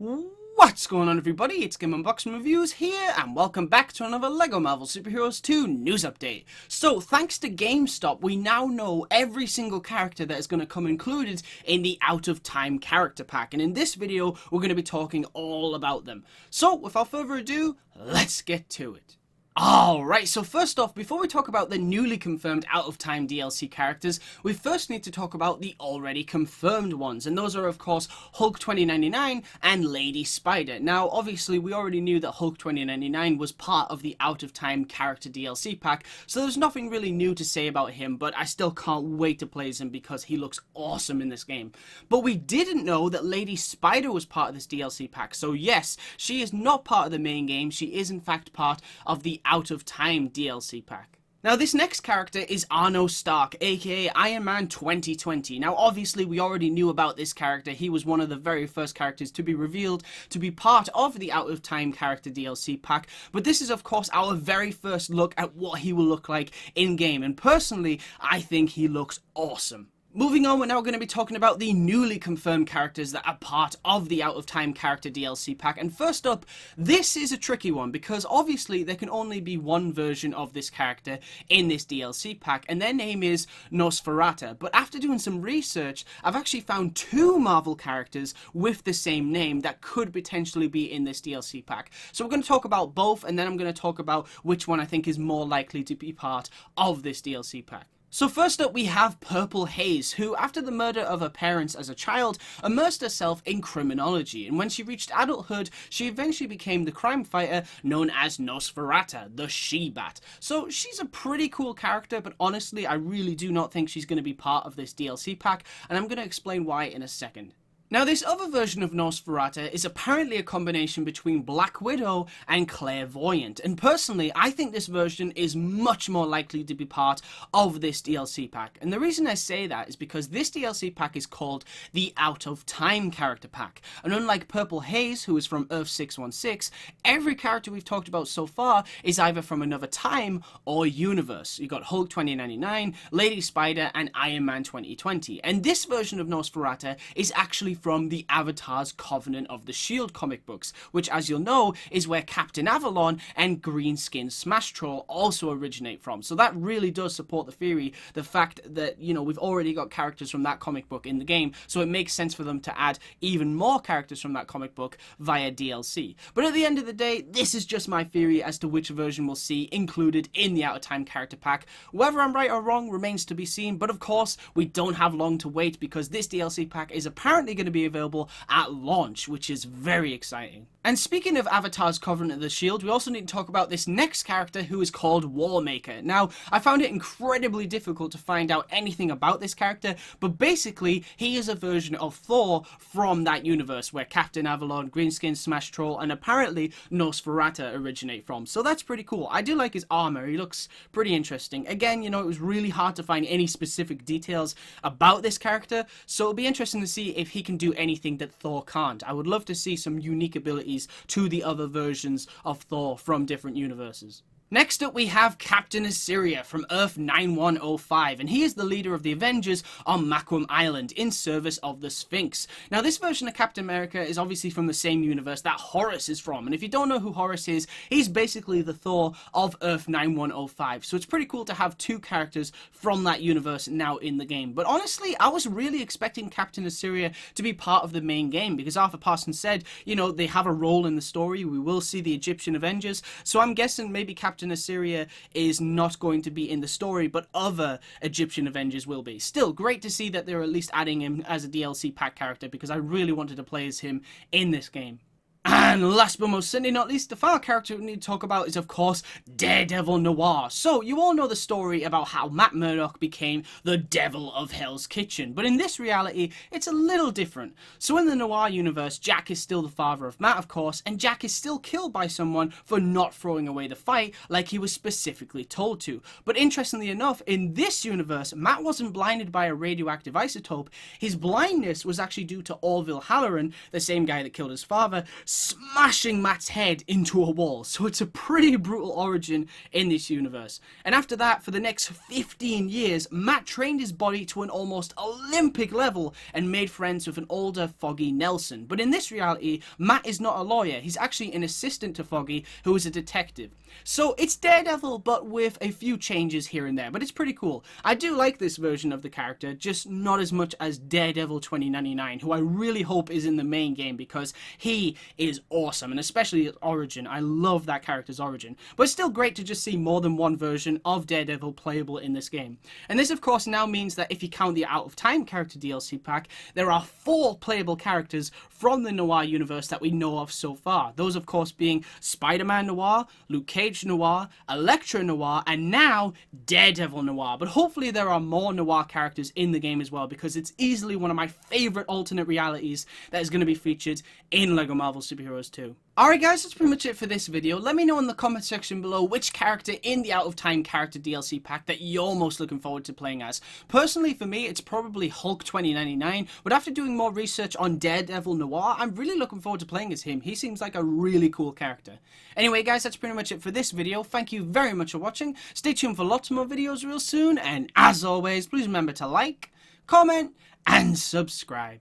What's going on, everybody? It's GameUnboxingReviews here, and welcome back to another LEGO Marvel Superheroes 2 news update. So, thanks to GameStop, we now know every single character that is going to come included in the Out of Time character pack, and in this video, we're going to be talking all about them. So, without further ado, let's get to it. Alright, so first off, before we talk about the newly confirmed Out of Time DLC characters, we first need to talk about the already confirmed ones, and those are of course Hulk 2099 and Lady Spider. Now obviously we already knew that Hulk 2099 was part of the Out of Time character DLC pack, so there's nothing really new to say about him, but I still can't wait to play as him because he looks awesome in this game. But we didn't know that Lady Spider was part of this DLC pack, so yes, she is not part of the main game, she is in fact part of the Out of Time DLC pack. Now this next character is Arno Stark, aka Iron Man 2020. Now obviously we already knew about this character, he was one of the very first characters to be revealed to be part of the Out of Time character DLC pack, but this is of course our very first look at what he will look like in game, and personally I think he looks awesome. Moving on, we're now going to be talking about the newly confirmed characters that are part of the Out of Time character DLC pack. And first up, this is a tricky one because obviously there can only be one version of this character in this DLC pack, and their name is Nosferatu. But after doing some research, I've actually found two Marvel characters with the same name that could potentially be in this DLC pack. So we're going to talk about both, and then I'm going to talk about which one I think is more likely to be part of this DLC pack. So first up we have Purple Haze, who after the murder of her parents as a child immersed herself in criminology, and when she reached adulthood she eventually became the crime fighter known as Nosferata, the She-Bat. So she's a pretty cool character, but honestly I really do not think she's going to be part of this DLC pack, and I'm going to explain why in a second. Now this other version of Nosferatu is apparently a combination between Black Widow and Clairvoyant, and personally I think this version is much more likely to be part of this DLC pack. And the reason I say that is because this DLC pack is called the Out of Time character pack, and unlike Purple Haze, who is from Earth 616, every character we've talked about so far is either from another time or universe. You got Hulk 2099, Lady Spider and Iron Man 2020, and this version of Nosferatu is actually from the Avatar's Covenant of the Shield comic books, which as you'll know is where Captain Avalon and Greenskin Smash Troll also originate from. So that really does support the theory, the fact that, you know, we've already got characters from that comic book in the game, so it makes sense for them to add even more characters from that comic book via DLC. But at the end of the day, this is just my theory as to which version we'll see included in the Out of Time character pack. Whether I'm right or wrong remains to be seen, but of course we don't have long to wait because this DLC pack is apparently going to be available at launch, which is very exciting. And speaking of Avatar's Covenant of the Shield, we also need to talk about this next character who is called Warmaker. Now, I found it incredibly difficult to find out anything about this character, but basically, he is a version of Thor from that universe where Captain Avalon, Greenskin Smash Troll, and apparently Nosferatu originate from. So that's pretty cool. I do like his armor. He looks pretty interesting. Again, you know, it was really hard to find any specific details about this character, so it'll be interesting to see if he can do anything that Thor can't. I would love to see some unique abilities to the other versions of Thor from different universes. Next up we have Captain Assyria from Earth 9105, and he is the leader of the Avengers on Macrum Island in service of the Sphinx. Now this version of Captain America is obviously from the same universe that Horus is from, and if you don't know who Horus is, he's basically the Thor of Earth 9105, so it's pretty cool to have two characters from that universe now in the game. But honestly, I was really expecting Captain Assyria to be part of the main game, because Arthur Parsons said, you know, they have a role in the story, we will see the Egyptian Avengers, so I'm guessing maybe Captain Assyria is not going to be in the story, but other Egyptian Avengers will be. Still, great to see that they're at least adding him as a DLC pack character, because I really wanted to play as him in this game. And last but most certainly not least, the final character we need to talk about is of course Daredevil Noir. So you all know the story about how Matt Murdock became the devil of Hell's Kitchen, but in this reality it's a little different. So in the Noir universe, Jack is still the father of Matt of course, and Jack is still killed by someone for not throwing away the fight like he was specifically told to. But interestingly enough, in this universe, Matt wasn't blinded by a radioactive isotope. His blindness was actually due to Orville Halloran, the same guy that killed his father, smashing Matt's head into a wall. So it's a pretty brutal origin in this universe. And after that, for the next 15 years, Matt trained his body to an almost Olympic level and made friends with an older Foggy Nelson. But in this reality, Matt is not a lawyer. He's actually an assistant to Foggy, who is a detective. So it's Daredevil, but with a few changes here and there. But it's pretty cool. I do like this version of the character, just not as much as Daredevil 2099, who I really hope is in the main game because he is awesome, and especially his origin. I love that character's origin. But it's still great to just see more than one version of Daredevil playable in this game. And this, of course, now means that if you count the Out of Time character DLC pack, there are 4 playable characters from the Noir universe that we know of so far. Those, of course, being Spider-Man Noir, Luke Cage Noir, Elektra Noir, and now Daredevil Noir. But hopefully there are more Noir characters in the game as well, because it's easily one of my favorite alternate realities that is going to be featured in LEGO Marvel Super Heroes 2. Alright guys, that's pretty much it for this video. Let me know in the comment section below which character in the Out of Time character DLC pack that you're most looking forward to playing as. Personally, for me, it's probably Hulk 2099, but after doing more research on Daredevil Noir, I'm really looking forward to playing as him. He seems like a really cool character. Anyway guys, that's pretty much it for this video. Thank you very much for watching. Stay tuned for lots more videos real soon, and as always, please remember to like, comment, and subscribe.